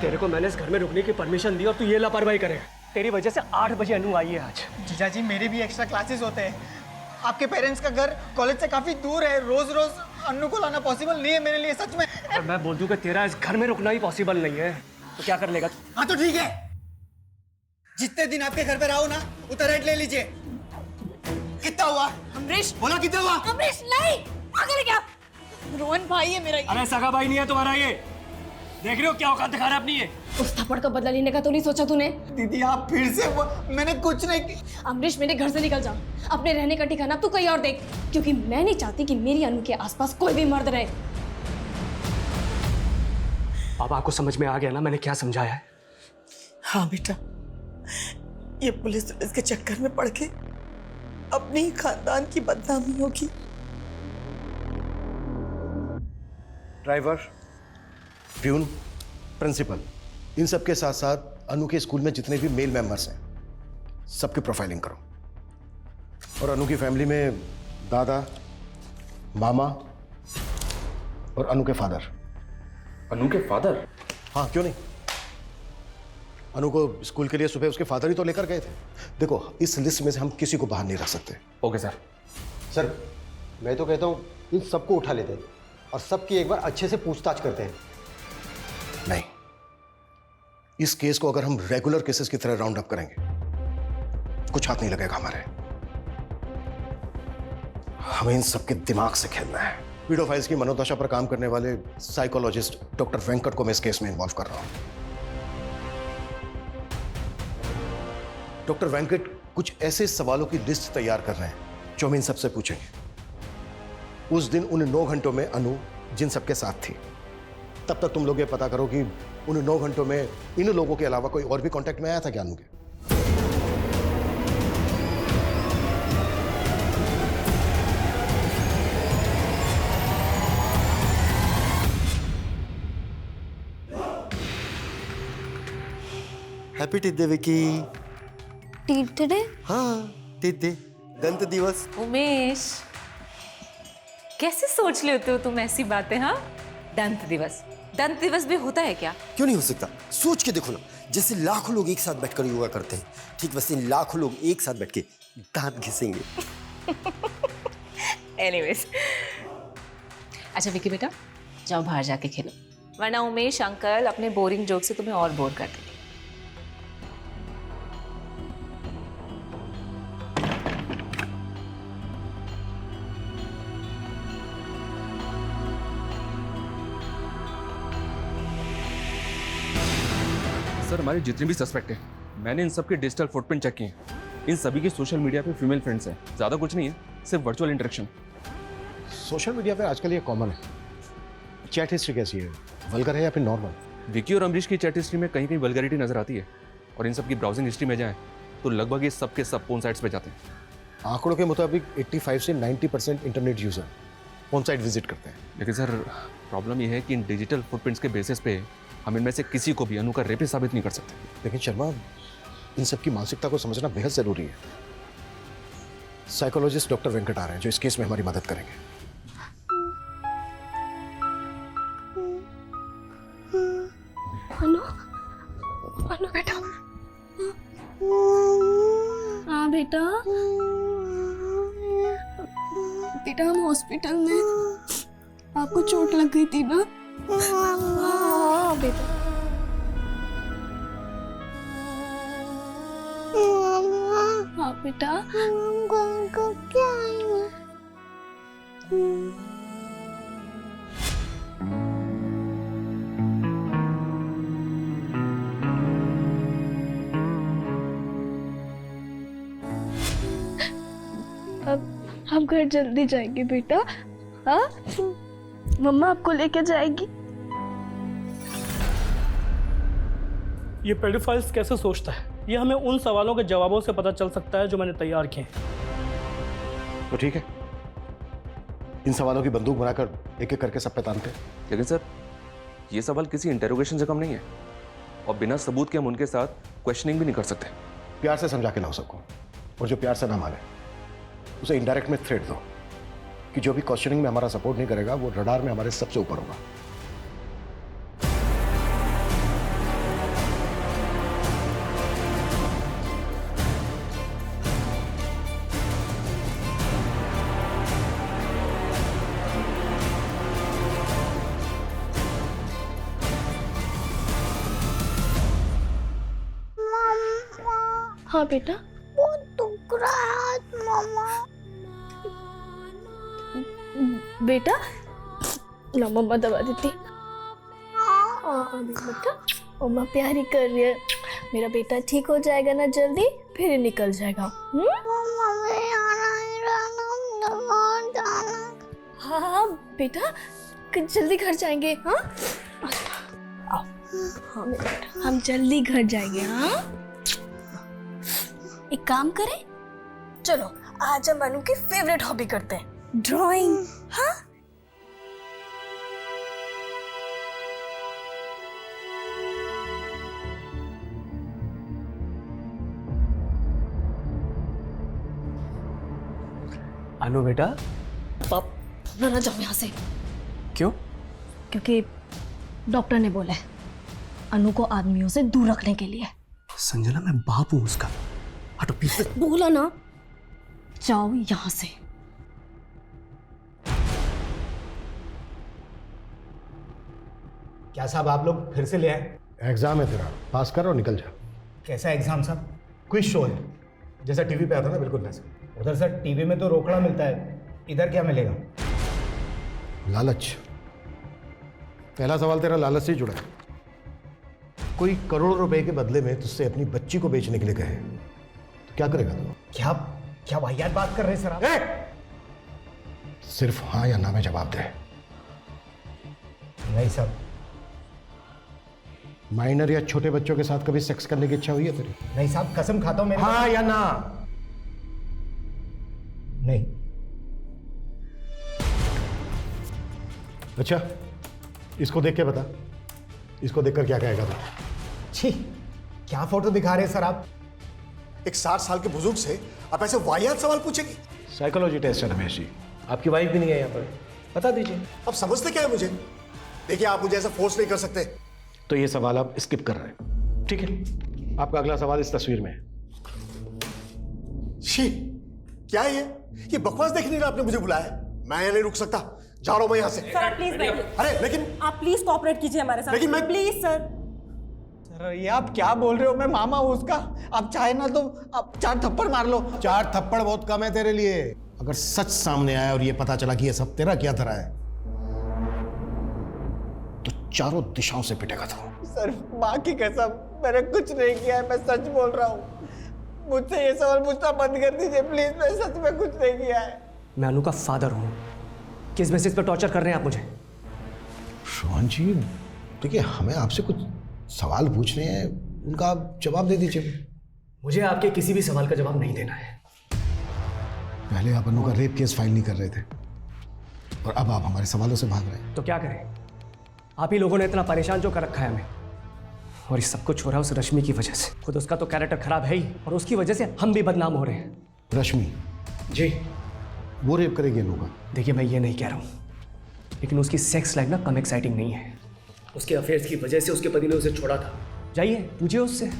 Speaker 4: तेरे को मैंने इस घर में रुकने की परमिशन दी और तू ये लापरवाही करे। तेरी वजह से 8 बजे अनु आई है आज।
Speaker 5: जीजा जी, मेरे भी एक्स्ट्रा क्लासेस होते हैं। आपके पेरेंट्स का घर कॉलेज से काफी दूर है, रोज रोज अनु को लाना पॉसिबल नहीं है मेरे लिए, सच में।
Speaker 4: और मैं बोल दूं कि तेरा इस घर में रुकना ही पॉसिबल नहीं है तो क्या कर लेगा?
Speaker 5: हाँ तो ठीक है, जितने दिन आपके घर पे रहो ना, उतना रेंट ले लीजिए। कितना हुआ?
Speaker 3: अमरीश,
Speaker 5: बोला कितना हुआ?
Speaker 3: अमरीश नहीं, पागल है क्या? रोहन भाई है मेरा।
Speaker 4: अरे सगा भाई नहीं है तुम्हारा ये। देख रहे हो क्या औकात दिखा रहा है अपनी ये?
Speaker 3: उस थप्पड़ का बदला लेने का तो नहीं सोचा तूने?
Speaker 5: दीदी आप फिर से मैंने कुछ नहीं।
Speaker 3: अमरीश, मेरे घर से निकल जा। अपने रहने का ठिकाना तू कहीं और देख, क्योंकि मैं नहीं चाहती कि मेरी अनु के आसपास कोई भी मर्द रहे।
Speaker 4: अब आपको समझ में आ गया ना मैंने क्या समझाया है?
Speaker 13: हाँ बेटा, ये पुलिस के चक्कर में पड़ के अपने ही खानदान की बदनामी होगी।
Speaker 2: ड्राइवर, प्यून, प्रिंसिपल, इन सब के साथ साथ अनु के स्कूल में जितने भी मेल मेंबर्स हैं सबकी प्रोफाइलिंग करो। और अनु की फैमिली में दादा, मामा और अनु के फादर।
Speaker 9: अनु के फादर?
Speaker 2: हाँ, क्यों नहीं। अनु को स्कूल के लिए सुबह उसके फादर ही तो लेकर गए थे। देखो, इस लिस्ट में से हम किसी को बाहर नहीं रख सकते।
Speaker 9: Okay sir.
Speaker 10: सर, मैं तो कहता हूँ इन सबको उठा लेते हैं और सबकी एक बार अच्छे से पूछताछ करते हैं।
Speaker 2: नहीं, इस केस को अगर हम रेगुलर केसेस की तरह राउंड अप करेंगे, कुछ हाथ नहीं लगेगा हमारे। हमें इन सबके दिमाग से खेलना है। पीडोफाइल्स की मनोदशा पर काम करने वाले साइकोलॉजिस्ट डॉक्टर वेंकट को मैं इस केस में इन्वॉल्व कर रहा हूं। डॉक्टर वेंकट कुछ ऐसे सवालों की लिस्ट तैयार कर रहे हैं जो हम इन सबसे पूछेंगे। उस दिन उन 9 घंटों में अनु जिन सबके साथ थी, तब तक तुम लोग ये पता करो कि उन 9 घंटों में इन लोगों के अलावा कोई और भी कांटेक्ट में आया था क्या अनु के?
Speaker 10: Happy teeth day Vicky.
Speaker 8: Teeth day?
Speaker 10: हाँ, टीथ डे, दंत दिवस।
Speaker 6: उमेश, कैसे सोच लेते हो तुम ऐसी बातें? हाँ, दंत दिवस भी होता है क्या?
Speaker 10: क्यों नहीं हो सकता? सोच के देखो ना, जैसे लाखों लोग एक साथ बैठकर योगा करते हैं, ठीक वैसे लाखों लोग एक साथ बैठ के दांत घिसेंगे।
Speaker 6: एनीवेज, अच्छा विकी बेटा, जाओ बाहर जाके खेलो, वरना उमेश अंकल अपने बोरिंग जोक से तुम्हें और बोर कर देंगे।
Speaker 9: सर हमारे जितने भी सस्पेक्ट हैं, मैंने इन सब के डिजिटल फुटप्रिंट चेक किए हैं। इन सभी के सोशल मीडिया पे फीमेल फ्रेंड्स हैं। ज़्यादा कुछ नहीं है, सिर्फ वर्चुअल इंटरेक्शन।
Speaker 2: सोशल मीडिया पे आजकल ये कॉमन है। चैट हिस्ट्री कैसी है, वल्गर है या फिर नॉर्मल?
Speaker 9: विकी और अमरीश की चैट हिस्ट्री में कहीं कहीं वल्गैरिटी नजर आती है, और इन सब की ब्राउजिंग हिस्ट्री में जाएं तो लगभग ये सब के सब पोर्न साइट्स पे जाते हैं।
Speaker 2: आंकड़ों के मुताबिक 85 से 90% internet user porn site visit करते हैं।
Speaker 9: लेकिन सर प्रॉब्लम ये है कि इन डिजिटल फुटप्रिंट्स के बेसिस पे हम इनमें से किसी को भी अनु का रेपिस्ट साबित नहीं कर सकते।
Speaker 2: लेकिन शर्मा, इन सब की मानसिकता को समझना बेहद जरूरी है। साइकोलॉजिस्ट डॉक्टर वेंकट आ रहे हैं जो इस केस में हमारी मदद करेंगे।
Speaker 3: अनु, अनु बेटा। हाँ बेटा, बेटा हम हॉस्पिटल में, आपको चोट लग गई थी ना? हाँ बेटा। हाँ बेटा।
Speaker 1: क्या
Speaker 3: अब हम घर जल्दी जाएंगे बेटा। हाँ, मम्मा आपको लेके जाएगी।
Speaker 4: ये पेडोफाइल्स कैसे सोचता है, ये हमें उन सवालों के जवाबों से पता चल सकता है जो मैंने तैयार किए हैं।
Speaker 2: तो ठीक है, इन सवालों की बंदूक बनाकर एक एक करके सब पे तानते हैं।
Speaker 9: लेकिन सर ये सवाल किसी इंटेरोगेशन से कम नहीं है, और बिना सबूत के हम उनके साथ क्वेश्चनिंग भी नहीं कर सकते।
Speaker 2: प्यार से समझा के लाओ सबको, और जो प्यार से ना माने उसे इनडायरेक्ट में थ्रेट दो कि जो भी क्वेश्चनिंग में हमारा सपोर्ट नहीं करेगा वो रडार में हमारे सबसे ऊपर होगा।
Speaker 3: हाँ बेटा।
Speaker 1: वो दुख रहा है हाथ मम्मा।
Speaker 3: बेटा ना मम्मा दबा देती। बेटा मम्मा प्यार ही कर रही है। मेरा बेटा ठीक हो जाएगा ना जल्दी, फिर निकल जाएगा। हाँ हाँ बेटा, जल्दी घर जाएंगे। हाँ आओ। हाँ बेटा, हम जल्दी घर जाएंगे। हाँ एक काम करें, चलो आज हम अनु की फेवरेट हॉबी करते हैं, ड्राइंग। हाँ
Speaker 4: अनु बेटा।
Speaker 8: पाप ना जाओ यहाँ से।
Speaker 4: क्यों?
Speaker 8: क्योंकि डॉक्टर ने बोला है अनु को आदमियों से दूर रखने के लिए।
Speaker 14: संजना, मैं बाप हूं उसका। हटो प्लीज।
Speaker 8: बोला ना, जाओ यहाँ से।
Speaker 15: क्या साहब आप लोग फिर से ले आए?
Speaker 2: एग्जाम है तेरा, पास कर और निकल जा।
Speaker 15: कैसा एग्जाम साहब? क्विज शो है, जैसा टीवी पे आता ना, बिल्कुल वैसा। उधर सर टीवी में तो रोकड़ा मिलता है, इधर क्या मिलेगा?
Speaker 2: लालच। पहला सवाल तेरा लालच से जुड़ा है। कोई करोड़ों रुपए के बदले में तुझसे अपनी बच्ची को बेचने के लिए कहे
Speaker 11: क्या करेगा तू?
Speaker 15: क्या क्या वाहियात बात कर रहे हैं सर आप?
Speaker 11: सिर्फ हाँ या ना में जवाब दे।
Speaker 15: नहीं सर।
Speaker 11: माइनर या छोटे बच्चों के साथ कभी सेक्स करने की इच्छा हुई है तेरी?
Speaker 15: नहीं साहब, कसम खाता हूं मेरे।
Speaker 11: हाँ या ना?
Speaker 15: नहीं।
Speaker 11: अच्छा, इसको देख के बता, इसको देखकर क्या कहेगा तू?
Speaker 15: छी, क्या फोटो दिखा रहे हैं सर आप?
Speaker 14: एक 60 साल के बुजुर्ग से आप ऐसे वाहियात सवाल पूछेंगे?
Speaker 11: साइकोलॉजी टेस्ट है रमेश जी। आपकी वाइफ भी नहीं है यहाँ पर, बता दीजिए।
Speaker 14: आप समझते क्या है मुझे? देखिए, आप मुझे ऐसा फोर्स नहीं कर सकते।
Speaker 11: तो ये सवाल आप स्किप कर रहे हैं, ठीक है? आपका अगला सवाल इस तस्वीर में है।
Speaker 14: शी, क्या है ये बकवास देखने के लिए आपने मुझे बुलाया है? मैं नहीं रुक सकता, जा रहा हूं मैं यहाँ से।
Speaker 7: सर आप प्लीज बैठिए।
Speaker 14: अरे लेकिन
Speaker 7: आप प्लीज कोऑपरेट कीजिए हमारे साथ।
Speaker 14: लेकिन मैं
Speaker 7: प्लीज सर।
Speaker 5: सर ये आप क्या बोल रहे हो? मैं मामा हूं उसका। आप चाहे ना तो आप 4 थप्पड़ मार लो।
Speaker 11: 4 थप्पड़ बहुत कम है तेरे लिए। अगर सच सामने आया और ये पता चला कि ये सब तेरा क्या धरा है तो चारों दिशाओं से पिटेगा तू।
Speaker 5: सर माँ की कसम, मैंने कुछ नहीं किया है, मैं सच बोल रहा हूँ। मुझसे ये सवाल पूछना बंद कर दीजिए प्लीज, मैं सच में कुछ नहीं किया है।
Speaker 4: मैं अनु का फादर हूँ। किस बेसिस पर टॉर्चर कर रहे हैं आप मुझे?
Speaker 11: रोहन जी, देखिए हमें आपसे कुछ सवाल पूछने हैं, उनका आप जवाब दे दीजिए।
Speaker 4: मुझे आपके किसी भी सवाल का जवाब नहीं देना है।
Speaker 11: पहले आप अनु का रेप केस फाइल नहीं कर रहे थे और अब आप हमारे सवालों से भाग रहे हैं।
Speaker 4: तो क्या करें? आप ही लोगों ने इतना परेशान जो कर रखा है हमें, और ये सब कुछ हो रहा है उस रश्मि की वजह से। खुद उसका तो कैरेक्टर खराब है ही, और उसकी वजह से हम भी बदनाम हो रहे हैं।
Speaker 11: रश्मि
Speaker 4: जी,
Speaker 11: वो रेप करेगी अनु का?
Speaker 4: देखिए मैं ये नहीं कह रहा हूँ, लेकिन उसकी सेक्स लाइफ ना कम एक्साइटिंग नहीं है। उसके अफेयर्स की वजह से उसके पति ने उसे छोड़ा था। जाइए पूछिए उससे,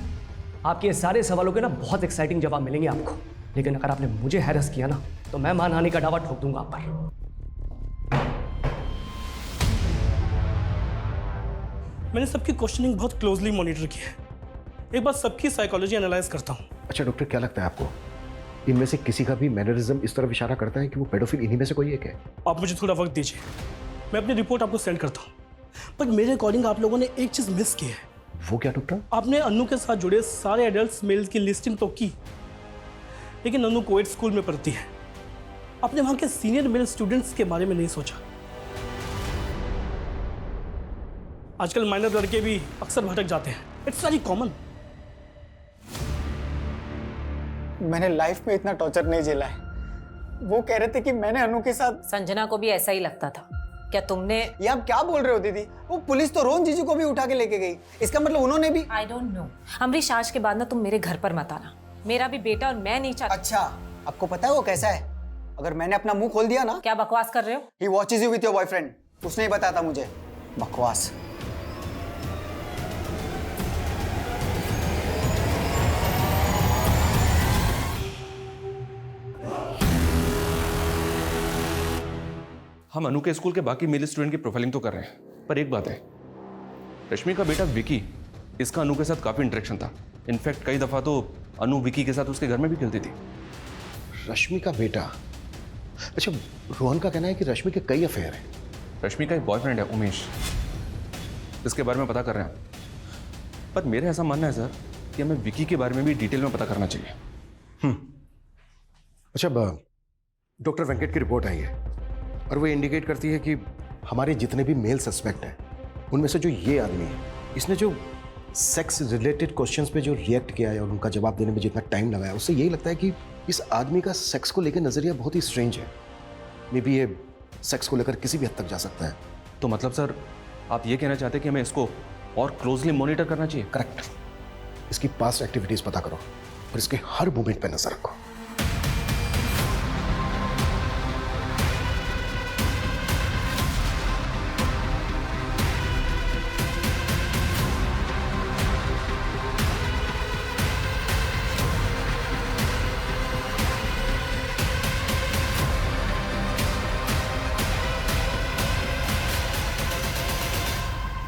Speaker 4: आपके ये सारे सवालों के ना बहुत एक्साइटिंग जवाब मिलेंगे आपको। लेकिन अगर आपने मुझे हैरेस किया ना तो मैं मानहानि का दावा ठोक दूंगा आप पर।
Speaker 16: मैंने सबकी क्वेश्चनिंग बहुत क्लोजली मॉनिटर की है। एक बार सबकी साइकोलॉजी एनालाइज करता हूँ।
Speaker 2: अच्छा डॉक्टर, क्या लगता है आपको इनमें से किसी का भी मैनरिज्म इस तरफ इशारा करता है कि वो पेडोफिल इन्हीं में से कोई एक है?
Speaker 16: आप मुझे थोड़ा वक्त दीजिए, मैं अपनी रिपोर्ट आपको सेंड करता हूँ। पर मेरे अकॉर्डिंग आप लोगों ने एक चीज मिस की है।
Speaker 2: वो क्या डॉक्टर?
Speaker 16: आपने अनु के साथ जुड़े सारे एडल्ट मेल्स की लिस्टिंग तो की, लेकिन अनु कोएड स्कूल में पढ़ती है। आपने वहां के सीनियर मेल स्टूडेंट्स के बारे में नहीं सोचा। आजकल माइनर लड़के भी अक्सर भटक जाते हैं। It's very common.
Speaker 5: मैंने लाइफ में इतना टॉर्चर नहीं झेला है। वो कह रहे थे कि मैंने अनु के साथ।
Speaker 6: संजना को भी ऐसा ही लगता था। क्या तुमने?
Speaker 5: ये आप क्या बोल रहे हो दीदी? वो पुलिस तो रोहन जीजू को भी उठा के लेके गई। इसका मतलब उन्होंने भी।
Speaker 6: I don't know. अमरीश, आज के बाद ना तुम मेरे घर पर मत आना। मेरा भी बेटा और मैं नहीं चाहती।
Speaker 5: अच्छा, आपको पता है वो कैसा है? अगर मैंने अपना मुंह खोल दिया ना।
Speaker 6: क्या बकवास कर रहे हो?
Speaker 5: He watches you with your boyfriend. उसने ही बताया था मुझे। बकवास।
Speaker 9: हम अनु के स्कूल के बाकी मेल स्टूडेंट की प्रोफाइलिंग तो कर रहे हैं, पर एक बात है, रश्मि का बेटा विकी, इसका अनु के साथ काफी इंटरेक्शन था। इनफैक्ट कई दफा तो अनु विकी के साथ उसके घर में भी खेलती थी।
Speaker 2: रश्मि का बेटा? अच्छा, रोहन का कहना है कि रश्मि के कई अफेयर हैं।
Speaker 9: रश्मि का एक बॉयफ्रेंड है उमेश, इसके बारे में पता कर रहे हैं। पर मेरा ऐसा मानना है सर कि हमें विकी के बारे में भी डिटेल में पता करना चाहिए।
Speaker 2: अच्छा, डॉक्टर वेंकट की रिपोर्ट आई है और वो इंडिकेट करती है कि हमारे जितने भी मेल सस्पेक्ट हैं उनमें से जो ये आदमी है, इसने जो सेक्स रिलेटेड क्वेश्चंस पे जो रिएक्ट किया है और उनका जवाब देने में जितना टाइम लगाया, उससे यही लगता है कि इस आदमी का सेक्स को लेकर नजरिया बहुत ही स्ट्रेंज है। मे बी ये सेक्स को लेकर किसी भी हद तक जा सकता है।
Speaker 9: तो मतलब सर आप ये कहना चाहते हैं कि हमें इसको और क्लोजली मॉनिटर करना चाहिए?
Speaker 2: करेक्ट। इसकी पास्ट एक्टिविटीज पता करो और इसके हर मूवमेंट पर नजर रखो।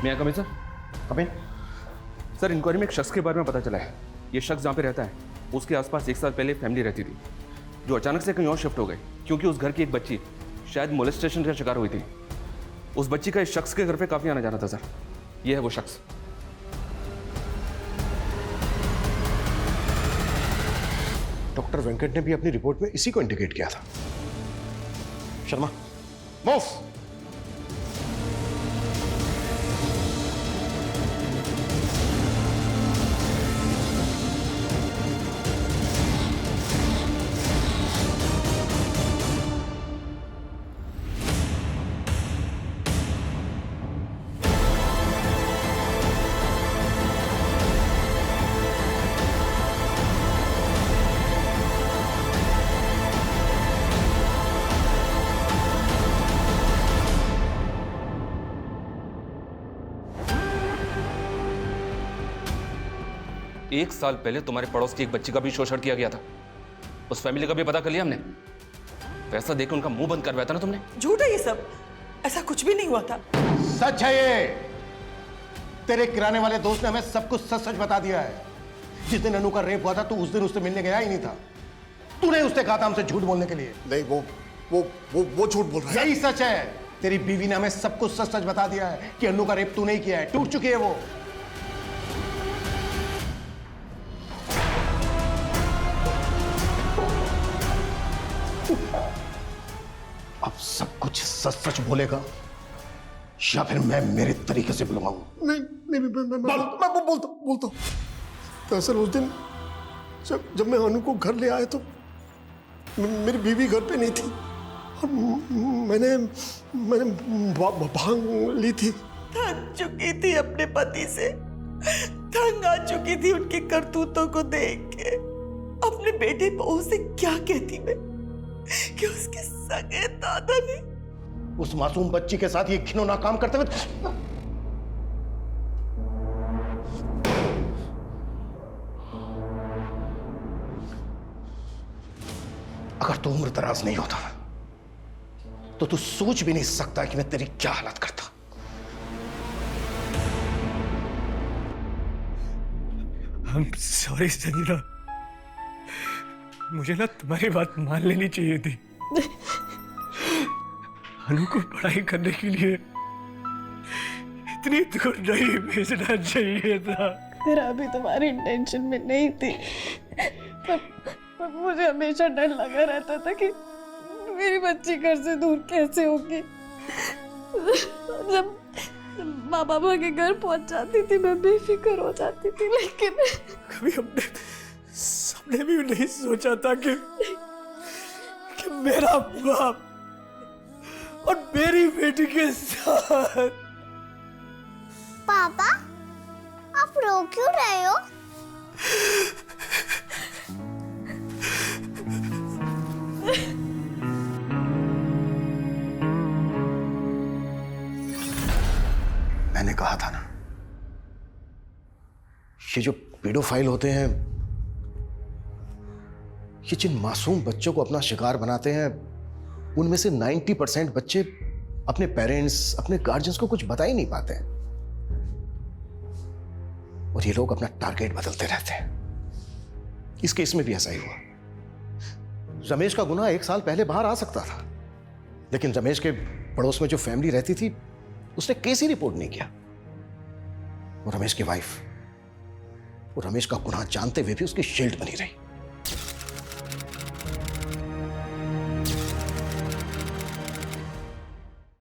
Speaker 9: मैं coming sir?
Speaker 2: Coming.
Speaker 9: Sir, inquiry में एक शख्स के बारे में पता चला है। ये शख्स जहाँ पे रहता है उसके आसपास 1 साल पहले फैमिली रहती थी, जो अचानक से कहीं और शिफ्ट हो गई क्योंकि उस घर की एक बच्ची शायद मोलेस्टेशन का शिकार हुई थी। उस बच्ची का इस शख्स के घर पे काफ़ी आना जाना था सर। ये है वो शख्स।
Speaker 2: डॉक्टर वेंकट ने भी अपनी रिपोर्ट में इसी को इंडिकेट किया था। शर्मा, मूव।
Speaker 9: एक साल पहले तुम्हारे पड़ोस की एक बच्ची का भी शोषण किया गया था। उस फैमिली का भी पता कर लिया हमने। पैसा देकर उनका मुंह बंद करवाया था ना तुमने।
Speaker 13: झूठ है ये सब, ऐसा कुछ भी नहीं हुआ था।
Speaker 15: सच है ये। तेरे किराने वाले दोस्त ने हमें सब कुछ सच सच बता दिया है। जिस दिन अनु का रेप हुआ था तो उस दिन उससे मिलने गया ही नहीं था। तूने उससे कहा था हमसे झूठ बोलने के लिए।
Speaker 14: नहीं, वो झूठ बोल रहा है।
Speaker 15: यही सच है। तेरी बीवी ने हमें सब कुछ सच सच बता दिया है कि अनु का रेप तूने ही किया है। टूट चुकी है वो। अब सब कुछ सच सच बोलेगा या फिर मैं मेरे तरीके से बुलवाऊं?
Speaker 14: नहीं, मैं बोलता हूं। दरअसल उस दिन जब मैं अनु को घर ले आया तो मेरी बीवी घर पे नहीं थी और मैंने भांग ली थी।
Speaker 13: थक चुकी थी अपने पति से, तंग आ चुकी थी उनके करतूतों को देख के। अपने बेटे बहू से क्या कहती मैं कि उसके सगे दादा ने
Speaker 15: उस मासूम बच्ची के साथ ये घिनौना काम करते हुए। अगर तू उम्र दराज नहीं होता तो तू सोच भी नहीं सकता कि मैं तेरी क्या हालत करता।
Speaker 4: I'm sorry संजना, मुझे ना तुम्हारी बात मान लेनी चाहिए थी। अनु को पढ़ाई करने के लिए इतनी दूर नहीं भेजना चाहिए था।
Speaker 12: मेरा भी तुम्हारी इंटेंशन में नहीं थी, पर मुझे हमेशा डर लगा रहता था कि मेरी बच्ची घर से दूर कैसे होगी। जब माँ बाबा के घर पहुंच जाती थी मैं बेफिक्र हो जाती थी, लेकिन
Speaker 4: कभी हमने सबने भी नहीं सोचा था कि मेरा बाप और मेरी बेटी के साथ।
Speaker 1: पापा, आप रो क्यों रहे हो?
Speaker 2: मैंने कहा था ना, ये जो पेडोफाइल होते हैं, ये जिन मासूम बच्चों को अपना शिकार बनाते हैं, उनमें से 90% बच्चे अपने पेरेंट्स, अपने गार्जियंस को कुछ बता ही नहीं पाते हैं। और ये लोग अपना टारगेट बदलते रहते हैं। इस केस में भी ऐसा ही हुआ। रमेश का गुनाह 1 साल पहले बाहर आ सकता था, लेकिन रमेश के पड़ोस में जो फैमिली रहती थी उसने केस ही रिपोर्ट नहीं किया। और रमेश की वाइफ वो रमेश का गुनाह जानते हुए भी उसकी शील्ड बनी रही।